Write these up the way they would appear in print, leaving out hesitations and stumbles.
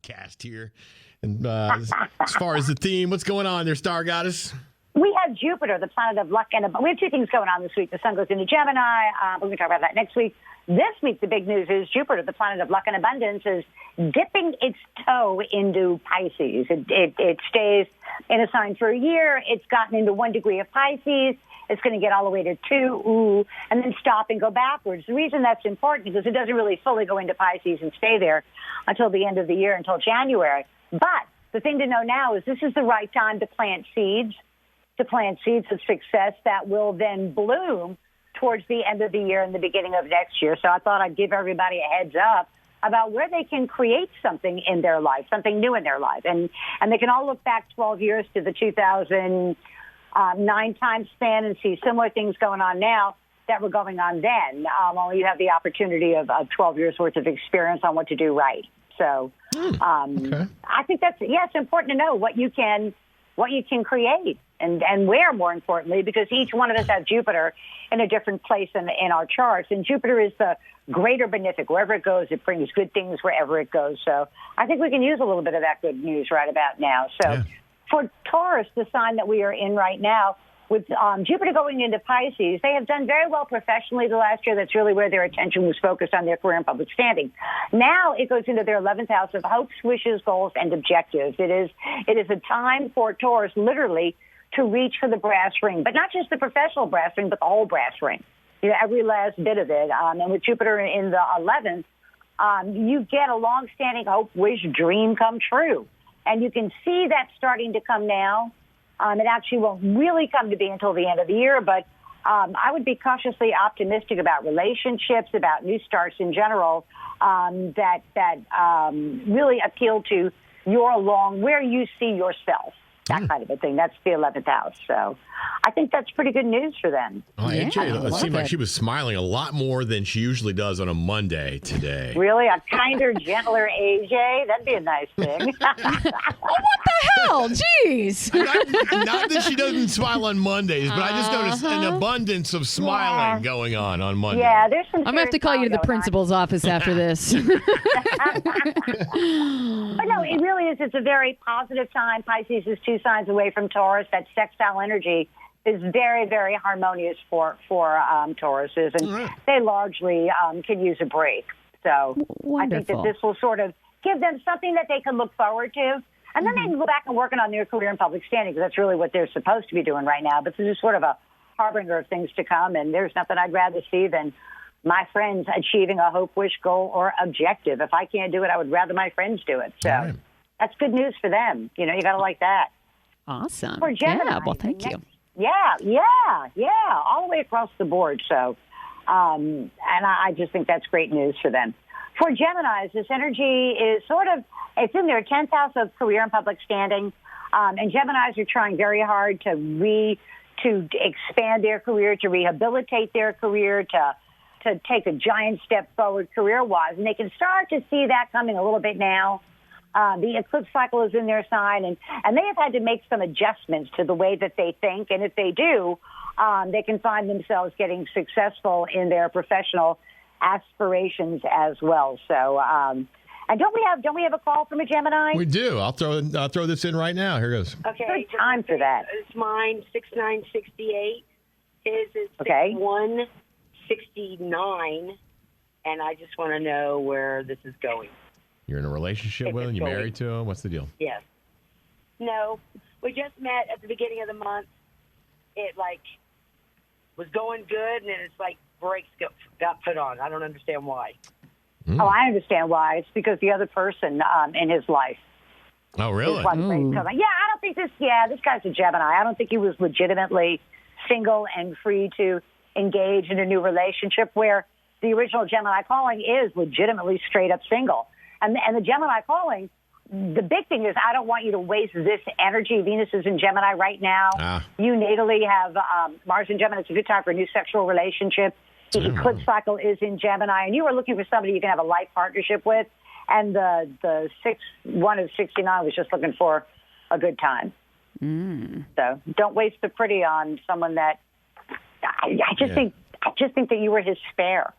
cast here. And as far as the theme, what's going on there, Star Goddess? We have Jupiter, the planet of luck, and we have two things going on this week. The sun goes into Gemini. We're going to talk about that next week. This week, the big news is Jupiter, the planet of luck and abundance, is dipping its toe into Pisces. It stays in a sign for a year. It's gotten into 1 degree of Pisces. It's going to get all the way to 2, and then stop and go backwards. The reason that's important is because it doesn't really fully go into Pisces and stay there until the end of the year, until January. But the thing to know now is this is the right time to plant seeds of success that will then bloom towards the end of the year and the beginning of next year. So I thought I'd give everybody a heads up about where they can create something in their life, something new in their life. And they can all look back 12 years to the 2009 time span and see similar things going on now that were going on then. Only you have the opportunity of 12 years worth of experience on what to do right. So Okay. I think it's important to know what you can create and where, more importantly, because each one of us has Jupiter in a different place in our charts. And Jupiter is the greater benefic. Wherever it goes, it brings good things wherever it goes. So I think we can use a little bit of that good news right about now. So for Taurus, the sign that we are in right now, with Jupiter going into Pisces, they have done very well professionally the last year. That's really where their attention was focused, on their career and public standing. Now it goes into their 11th house of hopes, wishes, goals, and objectives. It is a time for Taurus literally to reach for the brass ring, but not just the professional brass ring, but the whole brass ring. You know, every last bit of it. And with Jupiter in the 11th, you get a long-standing hope, wish, dream come true. And you can see that starting to come now. It actually won't really come to be until the end of the year, but I would be cautiously optimistic about relationships, about new starts in general, that really appeal to where you see yourself, that kind of a thing. That's the 11th house. So I think that's pretty good news for them. Oh, AJ, it seemed like she was smiling a lot more than she usually does on a Monday today. Really? A kinder, gentler AJ? That'd be a nice thing. What the hell? Jeez. Not that she doesn't smile on Mondays, but I just noticed an abundance of smiling going on Monday. Yeah, there's some. I'm going to have to call you to the principal's office after this. But no, it really is. It's a very positive time. Pisces is 2 signs away from Taurus. That sextile energy is very, very harmonious for Tauruses, and they largely can use a break. So Wonderful. I think that this will sort of give them something that they can look forward to. And then they can go back and working on their career and public standing, because that's really what they're supposed to be doing right now. But this is sort of a harbinger of things to come, and there's nothing I'd rather see than my friends achieving a hope, wish, goal, or objective. If I can't do it, I would rather my friends do it. So that's good news for them. You know, you got to like that. Awesome. For Gemini, yeah, well, thank you. Yeah, all the way across the board. So, and I just think that's great news for them. For Geminis, this energy is it's in their 10th house of career and public standing. And Geminis are trying very hard to expand their career, to rehabilitate their career, to take a giant step forward career-wise. And they can start to see that coming a little bit now. The eclipse cycle is in their sign, and they have had to make some adjustments to the way that they think. And if they do, they can find themselves getting successful in their professional aspirations as well. So, and don't we have a call from a Gemini? We do. I'll throw this in right now. Here goes. Okay, good time for that. It's mine 6968. His is 6169, and I just want to know where this is going. You're in a relationship with him? You married to him? What's the deal? Yes. No, we just met at the beginning of the month. It was going good, and then it's like brakes got put on. I don't understand why. Oh, I understand why. It's because the other person in his life. Oh, really? Yeah, I don't think this guy's a Gemini. I don't think he was legitimately single and free to engage in a new relationship, where the original Gemini calling is legitimately straight up single. And the Gemini calling, the big thing is, I don't want you to waste this energy. Venus is in Gemini right now. You natally have Mars in Gemini. It's a good time for a new sexual relationship. The eclipse cycle is in Gemini, and you are looking for somebody you can have a life partnership with. And the 1 of 69 was just looking for a good time. So don't waste the pretty on someone that I just think that you were his spare.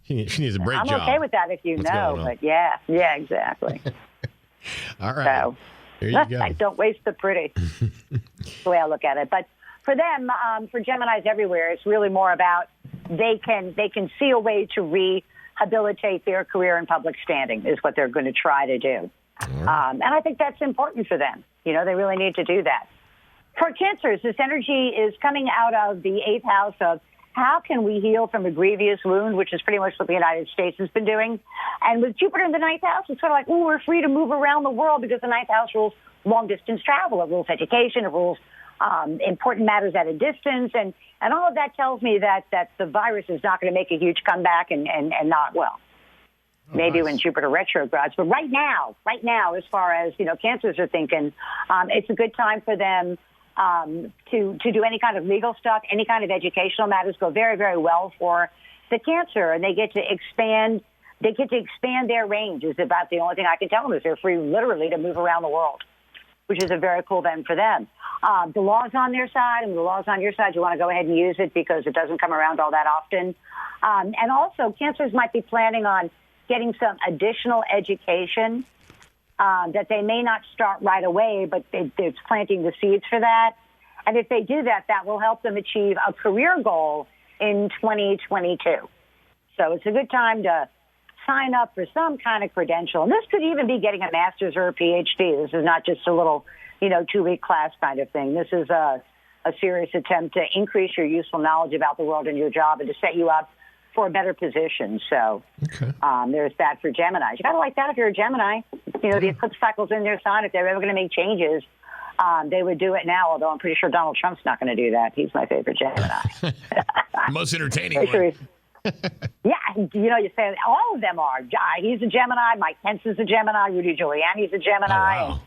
She needs a break I'm job. okay with that if you know, but yeah, exactly. All right. So There you go. don't waste the pretty. That's the way I look at it. But for them, for Geminis everywhere, it's really more about they can see a way to rehabilitate their career and public standing is what they're going to try to do. And I think that's important for them. They really need to do that. For Cancers, this energy is coming out of the 8th house of how can we heal from a grievous wound, which is pretty much what the United States has been doing. And with Jupiter in the 9th house, it's sort of like, we're free to move around the world because the 9th house rules long-distance travel. It rules education. It rules important matters at a distance. And all of that tells me that the virus is not going to make a huge comeback and not well. Maybe when Jupiter retrogrades. But right now, as far as, Cancers are thinking, it's a good time for them to do any kind of legal stuff, any kind of educational matters go very, very well for the Cancer, and they get to expand their range. Is about the only thing I can tell them is they're free literally to move around the world, which is a very cool thing for them. The law's on their side, and the law's on your side. You want to go ahead and use it because it doesn't come around all that often. And also, Cancers might be planning on getting some additional education that they may not start right away, but they're planting the seeds for that. And if they do that, that will help them achieve a career goal in 2022. So it's a good time to sign up for some kind of credential. And this could even be getting a master's or a PhD. This is not just a little, 2-week class kind of thing. This is a serious attempt to increase your useful knowledge about the world and your job and to set you up for a better position. So there's that for Gemini. You got to like that if you're a Gemini. The eclipse cycle's in their sign. If they're ever going to make changes, they would do it now, although I'm pretty sure Donald Trump's not going to do that. He's my favorite Gemini. Most entertaining one. Yeah, you say all of them are. He's a Gemini. Mike Pence is a Gemini. Rudy Giuliani's a Gemini. Oh, wow.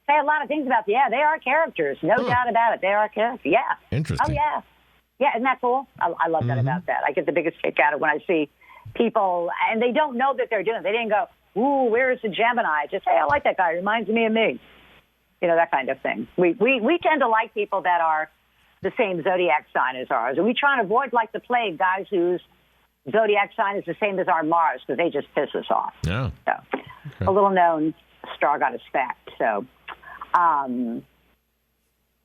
Say a lot of things about they are characters. No doubt about it. They are characters. Yeah. Interesting. Oh, yeah. Yeah, isn't that cool? I love that about that. I get the biggest kick out of when I see people, and they don't know that they're doing it. They didn't go, ooh, where's the Gemini? Just say, I like that guy. Reminds me of me. That kind of thing. We tend to like people that are the same zodiac sign as ours. And we try and avoid, like the plague, guys whose zodiac sign is the same as our Mars because they just piss us off. Yeah. So, a little known star goddess fact. So,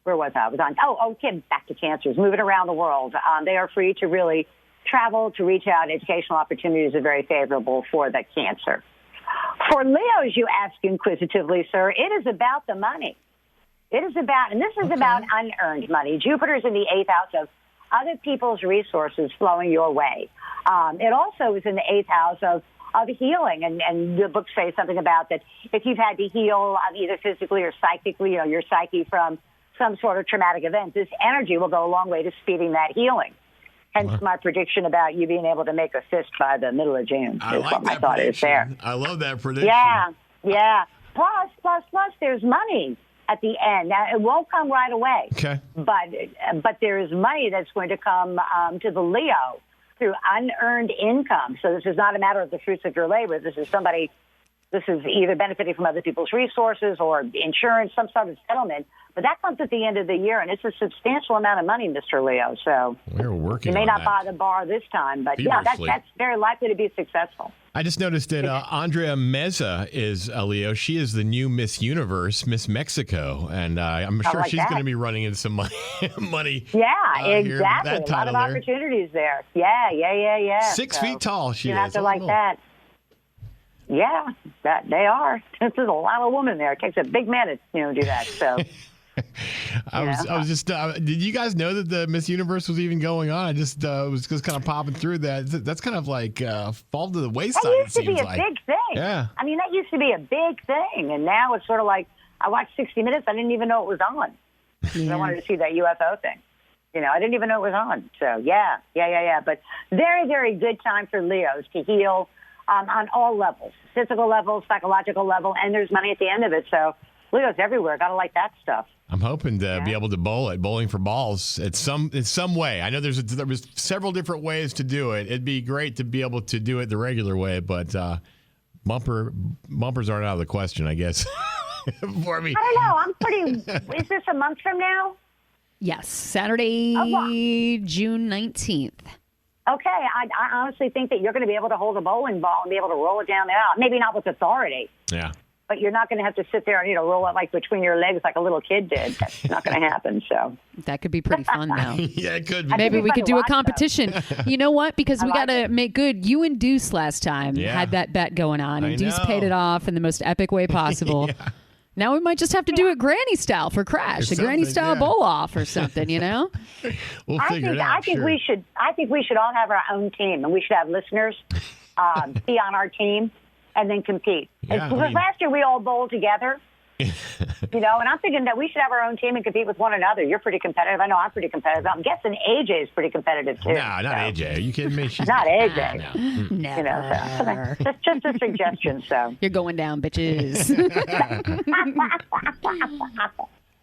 where was I? I was on, Kim, back to Cancers, moving around the world. They are free to really travel, to reach out. Educational opportunities are very favorable for the Cancer. For Leos, you ask inquisitively, sir, it is about the money. It is about, and this is about unearned money. Jupiter's in the 8th house of other people's resources flowing your way. It also is in the 8th house of healing, and the books say something about that if you've had to heal either physically or psychically, your psyche from some sort of traumatic event, this energy will go a long way to speeding that healing. Hence my prediction about you being able to make a fist by the middle of June. I like that prediction. I love that prediction. Yeah. Plus, there's money at the end. Now, it won't come right away. Okay. But there is money that's going to come to the Leo through unearned income. So this is not a matter of the fruits of your labor. This is either benefiting from other people's resources or insurance, some sort of settlement. But that comes at the end of the year, and it's a substantial amount of money, Mr. Leo. So we're working. You may on not that. buy the bar this time, but that's very likely to be successful. I just noticed that Andrea Meza is a Leo. She is the new Miss Universe, Miss Mexico, and I'm sure she's going to be running into some money. Yeah, exactly. A lot of opportunities there. Yeah. 6 feet tall, she is. You have to like that. Yeah, that they are. There's a lot of women there. It takes a big man to do that. So. I was just. Did you guys know that the Miss Universe was even going on? I just was just kind of popping through that. That's kind of like fall to the wayside. That used to be a like. big thing. Yeah. I mean, that used to be a big thing, and now it's sort of like I watched 60 Minutes. I didn't even know it was on. I wanted to see that UFO thing. I didn't even know it was on. So yeah. But very, very good time for Leos to heal on all levels, physical level, psychological level, and there's money at the end of it. So Leos everywhere. Got to like that stuff. I'm hoping to be able to bowl at Bowling for Balls in some way. I know there was several different ways to do it. It'd be great to be able to do it the regular way, but bumpers aren't out of the question, I guess, for me. I don't know. Is this a month from now? Yes, Saturday, June 19th. Okay, I honestly think that you're going to be able to hold a bowling ball and be able to roll it down the aisle. Maybe not with authority. Yeah. but you're not going to have to sit there and, roll it like between your legs like a little kid did. That's not going to happen. So that could be pretty fun, though. Yeah, it could be. Maybe we could do a competition. You know what? Because we got to make good. You and Deuce last time had that bet going on, and Deuce paid it off in the most epic way possible. Yeah. Now we might just have to do it granny style for Crash, a granny style bowl off or something, We'll figure it out. I think we should all have our own team, and we should have listeners be on our team and then compete. Yeah, because last year we all bowled together. And I'm thinking that we should have our own team and compete with one another. You're pretty competitive. I know I'm pretty competitive. I'm guessing AJ is pretty competitive too. No, not AJ. Are you kidding me? She's not AJ. Never. That's just a suggestion. So you're going down, bitches.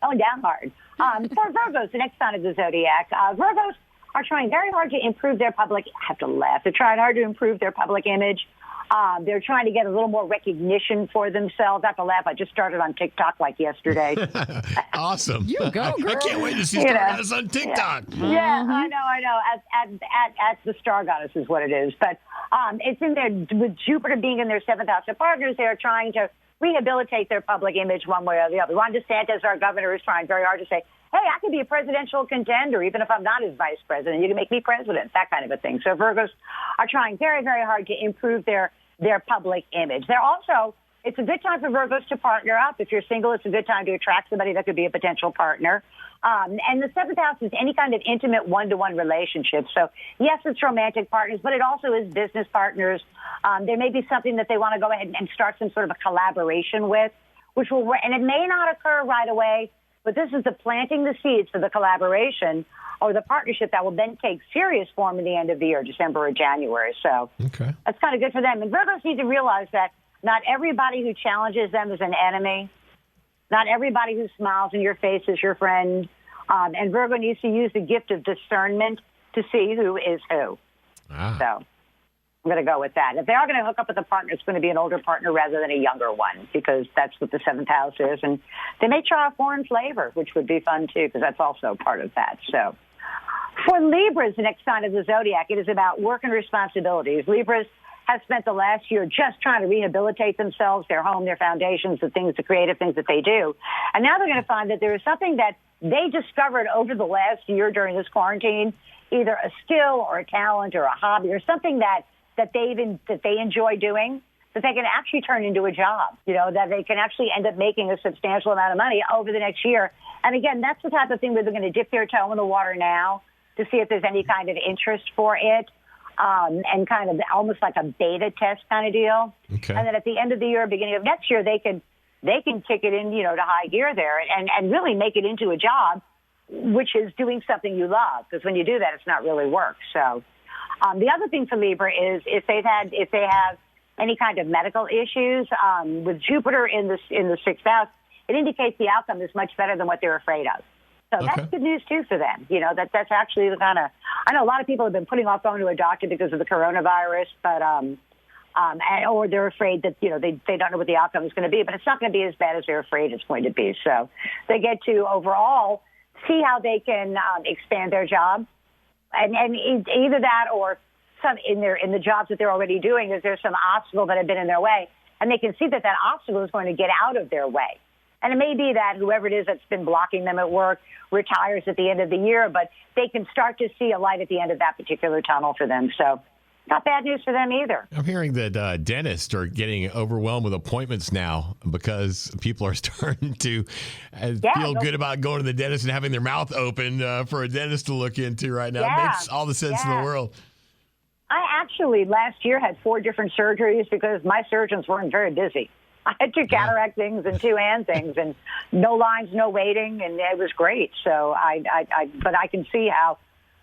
Going down hard. For Virgos, the next sign of the zodiac, Virgos are trying very hard to improve their public. I have to laugh. They're trying hard to improve their public image. They're trying to get a little more recognition for themselves. I have to laugh. I just started on TikTok like yesterday. Awesome. You go, girl. I can't wait to see Star Goddess on TikTok. Yeah, I know. At the Star Goddess is what it is. But it's in there with Jupiter being in their 7th house of partners. They're trying to rehabilitate their public image one way or the other. Ron DeSantis, our governor, is trying very hard to say, hey, I could be a presidential contender, even if I'm not his vice president. You can make me president, that kind of a thing. So Virgos are trying very, very hard to improve their public image. They're also, it's a good time for Virgos to partner up. If you're single, it's a good time to attract somebody that could be a potential partner. And the 7th house is any kind of intimate one-to-one relationship. So, yes, it's romantic partners, but it also is business partners. There may be something that they want to go ahead and start some sort of a collaboration with, which will, and it may not occur right away, but this is the planting the seeds for the collaboration or the partnership that will then take serious form in the end of the year, December or January. So that's kind of good for them. And Virgos need to realize that not everybody who challenges them is an enemy. Not everybody who smiles in your face is your friend. And Virgo needs to use the gift of discernment to see who is who. So I'm going to go with that. If they are going to hook up with a partner, it's going to be an older partner rather than a younger one, because that's what the 7th house is. And they may try a foreign flavor, which would be fun, too, because that's also part of that. So for Libras, the next sign of the zodiac, it is about work and responsibilities. Libras have spent the last year just trying to rehabilitate themselves, their home, their foundations, the things, the creative things that they do. And now they're going to find that there is something that they discovered over the last year during this quarantine, either a skill or a talent or a hobby or something that they enjoy doing, that they can actually turn into a job, that they can actually end up making a substantial amount of money over the next year. And again, that's the type of thing where they're going to dip their toe in the water now to see if there's any kind of interest for it, and kind of almost like a beta test kind of deal. Okay. And then at the end of the year, beginning of next year, they can kick it in, to high gear there and really make it into a job, which is doing something you love. Because when you do that, it's not really work. So the other thing for Libra is if they have any kind of medical issues, with Jupiter in the 6th house, it indicates the outcome is much better than what they're afraid of. So that's good news, too, for them. That's actually the kind of, I know a lot of people have been putting off going to a doctor because of the coronavirus, but, or they're afraid that, they don't know what the outcome is going to be, but it's not going to be as bad as they're afraid it's going to be. So they get to overall see how they can expand their job. And either that or some in the jobs that they're already doing, is there some obstacle that have been in their way, and they can see that obstacle is going to get out of their way. And it may be that whoever it is that's been blocking them at work retires at the end of the year, but they can start to see a light at the end of that particular tunnel for them. So not bad news for them either. I'm hearing that dentists are getting overwhelmed with appointments now because people are starting to feel good about going to the dentist and having their mouth open for a dentist to look into right now. It makes all the sense in the world. I actually last year had 4 different surgeries because my surgeons weren't very busy. I had 2 cataract things and 2 hand things, and no lines, no waiting, and it was great. So but I can see how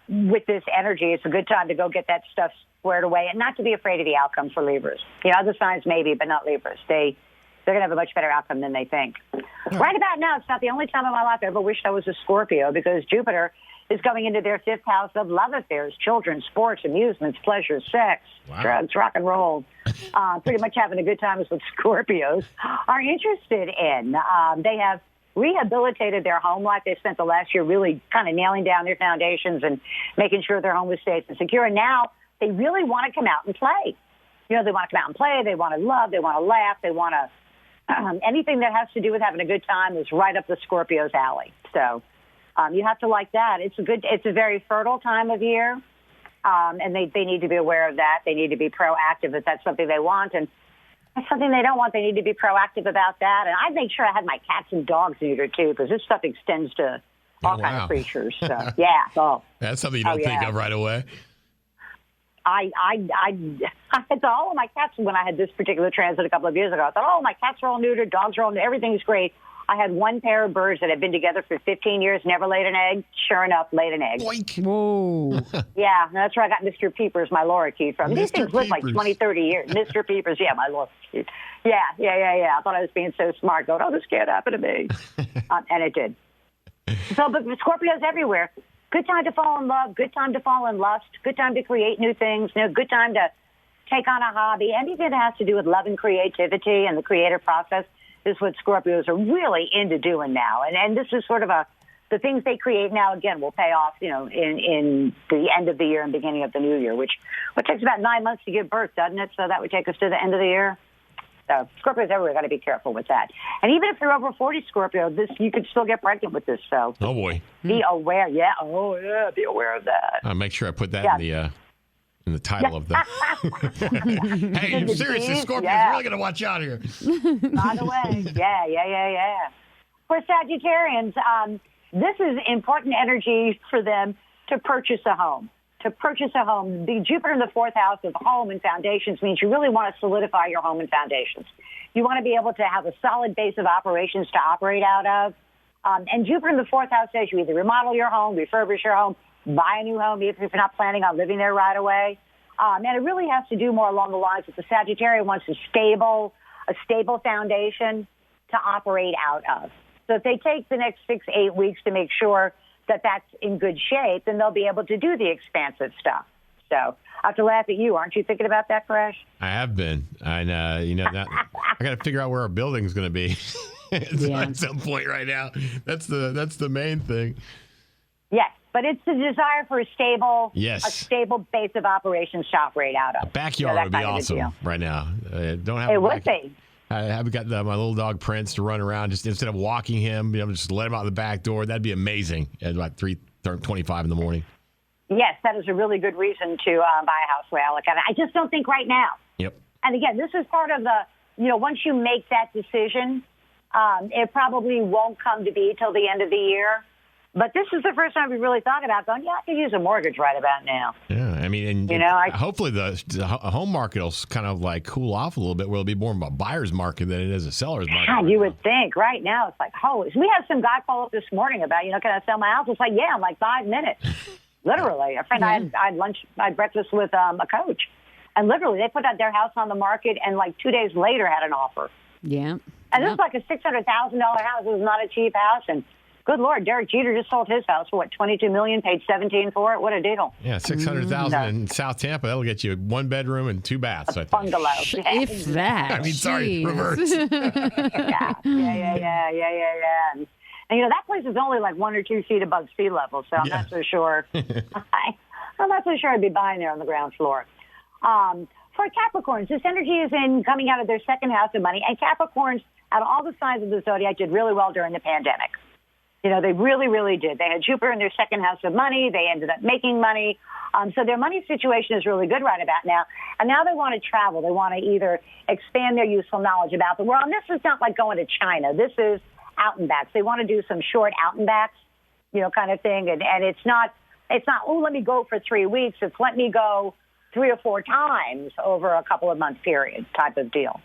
with this energy, it's a good time to go get that stuff squared away and not to be afraid of the outcome for Libras. Other signs maybe, but not Libras. They're going to have a much better outcome than they think. Right about now, it's not the only time in my life I ever wished I was a Scorpio, because Jupiter is going into their 5th house of love affairs, children, sports, amusements, pleasure, sex, drugs, rock and roll. Pretty much having a good time is what Scorpios are interested in. They have rehabilitated their home life. They spent the last year really kind of nailing down their foundations and making sure their home was safe and secure. And now they really want to come out and play. They want to come out and play. They want to love. They want to laugh. They want to anything that has to do with having a good time is right up the Scorpio's alley. So you have to like that. It's a very fertile time of year, and they need to be aware of that. They need to be proactive if that's something they want, and if that's something they don't want, they need to be proactive about that. And I make sure I had my cats and dogs neutered too, because this stuff extends to all kinds of creatures. So yeah, that's something you don't think of right away. I had all of my cats when I had this particular transit a couple of years ago. I thought, my cats are all neutered, dogs are all neutered, everything's great. I had one pair of birds that had been together for 15 years, never laid an egg. Sure enough, laid an egg. Boink. Whoa. Yeah, that's where I got Mr. Peepers, my lorikeet from. These things live like 20, 30 years. Mr. Peepers, yeah, my lorikeet. Yeah. I thought I was being so smart, going, this can't happen to me. And it did. So, but Scorpios everywhere. Good time to fall in love, good time to fall in lust, good time to create new things, good time to take on a hobby. Anything that has to do with love and creativity and the creative process is what Scorpios are really into doing now. And this is sort of the things they create now, again, will pay off, in the end of the year and beginning of the new year, which takes about 9 months to give birth, doesn't it? So that would take us to the end of the year. So Scorpios everywhere, got to be careful with that. And even if you're over 40 Scorpio, you could still get pregnant with this. So oh boy, be aware. Yeah, be aware of that. I'll make sure I put that in the title of the. Hey, seriously, Scorpio's really going to watch out here. By the way, yeah. For Sagittarians, this is important energy for them to purchase a home. The Jupiter in the fourth house of home and foundations means you really want to solidify your home and foundations. You want to be able to have a solid base of operations to operate out of. And Jupiter in the fourth house says you either remodel your home, refurbish your home, buy a new home, even if you're not planning on living there right away. And it really has to do more along the lines that the Sagittarian wants a stable foundation to operate out of. So if they take the next 6-8 weeks to make sure that that's in good shape, then they'll be able to do the expansive stuff. So I have to laugh at you. Aren't you thinking about that, Crash? I have been. I got to figure out where our building's going to be at some point right now. That's the main thing. Yes, but it's the desire for a stable base of operations to operate out of. A backyard would be awesome right now. Don't have it would be. I haven't got my little dog Prince to run around. Just instead of walking him, just let him out the back door. That'd be amazing at about 3:25 in the morning. Yes, that is a really good reason to buy a house where Alec. I just don't think right now. Yep. And again, this is part of the, once you make that decision, it probably won't come to be till the end of the year. But this is the first time we really thought about going, I could use a mortgage right about now. Yeah, I mean, hopefully the home market will kind of like cool off a little bit, where it'll be more of a buyer's market than it is a seller's market. Yeah, you would think. Right now, it's like, we had some guy call up this morning about, can I sell my house? It's like, in like 5 minutes. Literally. A friend, I had breakfast with a coach. And literally, they put out their house on the market and like 2 days later had an offer. Yeah. And this is like a $600,000 house. It was not a cheap house. And good Lord, Derek Jeter just sold his house for $22 million, paid $17 for it. What a deal! Yeah, $600,000 in South Tampa. That'll get you 1 bedroom and 2 baths. I think. Bungalow, if that. I mean, sorry, reverse. yeah. And that place is only like 1 or 2 feet above sea level, so I'm not so sure. I'm not so sure I'd be buying there on the ground floor. For Capricorns, this energy is coming out of their second house of money, and Capricorns, out of all the signs of the zodiac, did really well during the pandemic. They really, really did. They had Jupiter in their second house of money. They ended up making money. So their money situation is really good right about now. And now they want to travel. They want to either expand their useful knowledge about the world. And this is not like going to China. This is out and backs. They want to do some short out and backs, kind of thing. And it's not, let me go for 3 weeks. It's let me go 3 or 4 times over a couple of month period type of deal.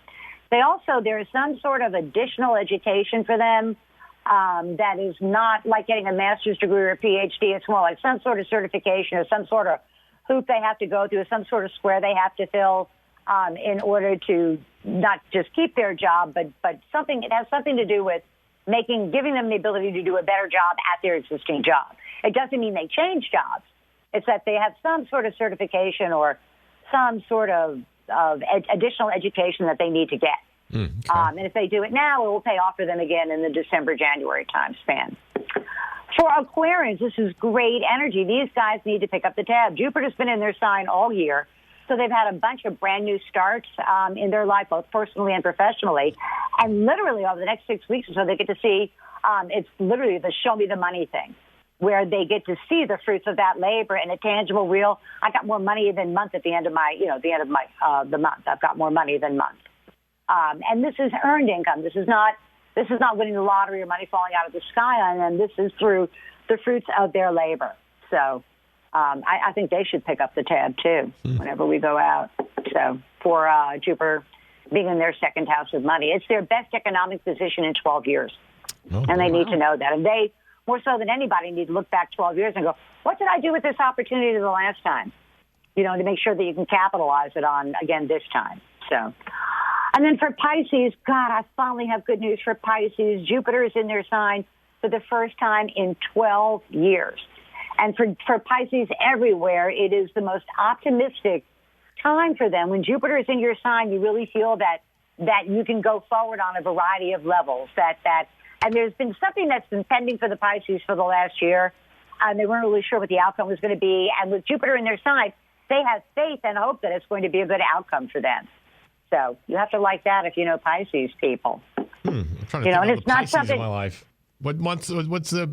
There is some sort of additional education for them. That is not like getting a master's degree or a PhD. It's more like some sort of certification or some sort of hoop they have to go through, some sort of square they have to fill in order to not just keep their job, but something. It has something to do with giving them the ability to do a better job at their existing job. It doesn't mean they change jobs. It's that they have some sort of certification or some sort of additional education that they need to get. Okay. And if they do it now, it will pay off for them again in the December-January time span. For Aquarians, this is great energy. These guys need to pick up the tab. Jupiter's been in their sign all year. So they've had a bunch of brand new starts in their life, both personally and professionally. And literally over the next 6 weeks or so, they get to see, it's literally the show me the money thing, where they get to see the fruits of that labor in a tangible, real, I got more money than month at the end of my, the month. I've got more money than month. And this is earned income. This is not winning the lottery or money falling out of the sky on them. This is through the fruits of their labor. So I think they should pick up the tab, too, whenever we go out. So for Jupiter being in their second house of money, it's their best economic position in 12 years. And they need to know that. And they, more so than anybody, need to look back 12 years and go, what did I do with this opportunity the last time? To make sure that you can capitalize it on, again, this time. So, and then for Pisces, God, I finally have good news for Pisces. Jupiter is in their sign for the first time in 12 years. And for Pisces everywhere, it is the most optimistic time for them. When Jupiter is in your sign, you really feel that you can go forward on a variety of levels. And there's been something that's been pending for the Pisces for the last year. They weren't really sure what the outcome was going to be. And with Jupiter in their sign, they have faith and hope that it's going to be a good outcome for them. So you have to like that if you know Pisces people. I'm trying to think and of it's the not Pisces something. in my life. What months? What's the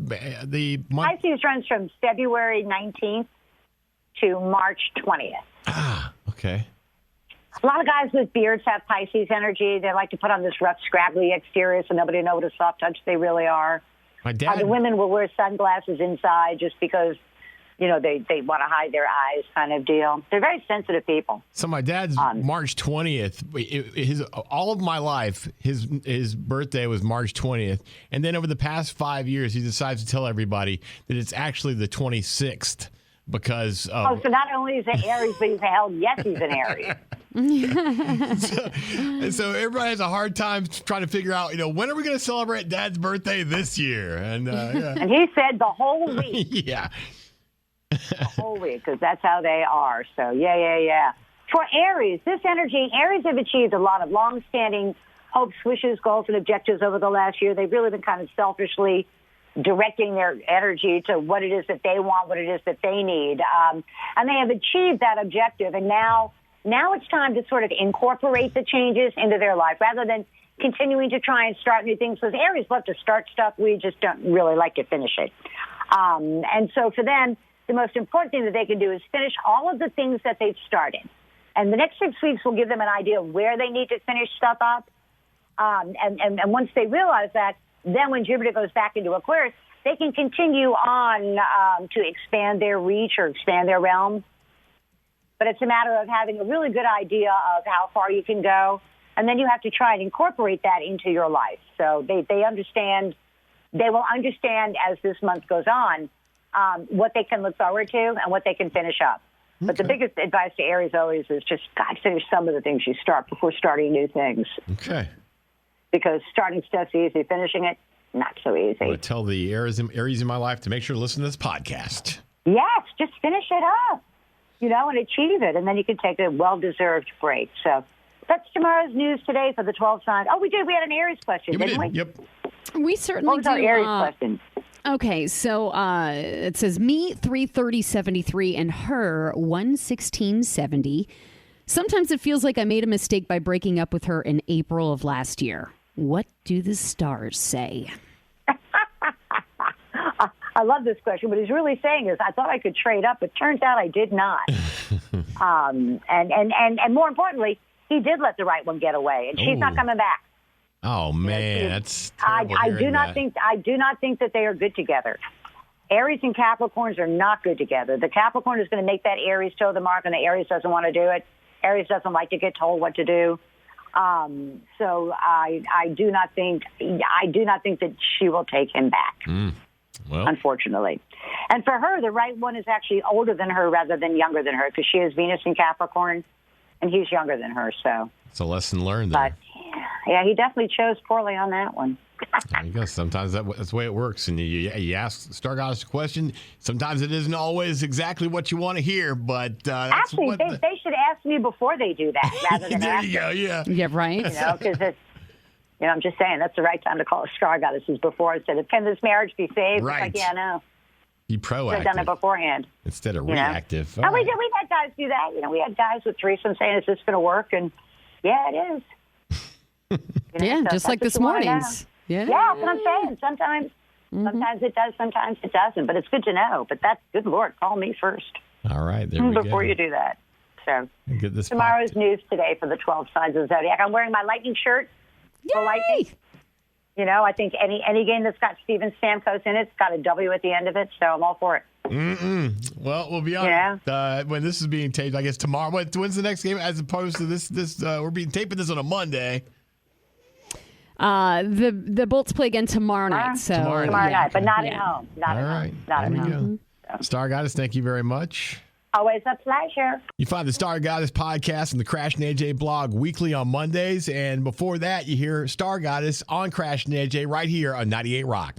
month? Pisces runs from February 19th to March 20th. Ah, okay. A lot of guys with beards have Pisces energy. They like to put on this rough, scraggly exterior so nobody knows what a soft touch they really are. My dad. The women will wear sunglasses inside just because, they want to hide their eyes kind of deal. They're very sensitive people. So my dad's March 20th. All of my life, his birthday was March 20th. And then over the past 5 years, he decides to tell everybody that it's actually the 26th. Because so not only is it Aries, but he's he's an Aries. so everybody has a hard time trying to figure out, when are we going to celebrate Dad's birthday this year? And and he said the whole week. Yeah. The whole week, because that's how they are. So, yeah. For Aries, this energy, Aries have achieved a lot of long-standing hopes, wishes, goals, and objectives over the last year. They've really been kind of selfishly directing their energy to what it is that they want, what it is that they need. And they have achieved that objective. And now it's time to sort of incorporate the changes into their life rather than continuing to try and start new things. Because Aries love to start stuff. We just don't really like to finish it. And so for them, the most important thing that they can do is finish all of the things that they've started. And the next 6 weeks will give them an idea of where they need to finish stuff up. And once they realize that, then when Jupiter goes back into Aquarius, they can continue on to expand their reach or expand their realm. But it's a matter of having a really good idea of how far you can go. And then you have to try and incorporate that into your life. So they understand, they will understand as this month goes on what they can look forward to and what they can finish up. Okay. But the biggest advice to Aries always is just, God, finish some of the things you start before starting new things. Okay. Because starting stuff's easy. Finishing it, not so easy. I would tell the Aries in my life to make sure to listen to this podcast. Yes, just finish it up, and achieve it. And then you can take a well-deserved break. So that's tomorrow's news today for the 12 signs. Oh, we did. We had an Aries question, didn't we? Yep. We certainly What was our Aries question? Okay, so it says me 33073 and her 11670. Sometimes it feels like I made a mistake by breaking up with her in April of last year. What do the stars say? I love this question. What he's really saying is, I thought I could trade up, but turns out I did not. And more importantly, he did let the right one get away, and she's not coming back. Oh man, that's terrible. I do not think that they are good together. Aries and Capricorns are not good together. The Capricorn is going to make that Aries toe the mark, and the Aries doesn't want to do it. Aries doesn't like to get told what to do. So I do not think that she will take him back. Well, unfortunately. And for her, the right one is actually older than her rather than younger than her, because she has Venus in Capricorn, and he's younger than her. So it's a lesson learned there. But yeah, he definitely chose poorly on that one. There you go. Sometimes that's the way it works. And you ask Star Goddess a question. Sometimes it isn't always exactly what you want to hear, but that's actually, they should ask me before they do that rather than there after. you go. Yeah, right. Because it's. I'm just saying that's the right time to call a Star Goddess is before instead of, can this marriage be saved? Right. It's like, yeah, no. Be proactive. I've done it beforehand. Instead of reactive. And we've had guys do that. We had guys with threesomes saying, is this going to work? And yeah, it is. Yeah, so just like this morning's. Yeah, that's what I'm saying. Sometimes it does, sometimes it doesn't. But it's good to know. But that's, good Lord, call me first. All right, there we go. Before you do that. So get this tomorrow's news today for the 12 signs of the zodiac. I'm wearing my lightning shirt. For lightning. I think any game that's got Steven Stamkos in it's got a W at the end of it, so I'm all for it. Well, we'll be on when this is being taped. I guess tomorrow. When's the next game? As opposed to this, we're taping this on a Monday. The Bolts play again tomorrow night. So tomorrow night, but not at home. Not all at right, home. Not there at we home. go. Star Goddess, thank you very much. Always a pleasure. You find the Star Goddess podcast on the Crash and AJ blog weekly on Mondays. And before that, you hear Star Goddess on Crash and AJ right here on 98 Rock.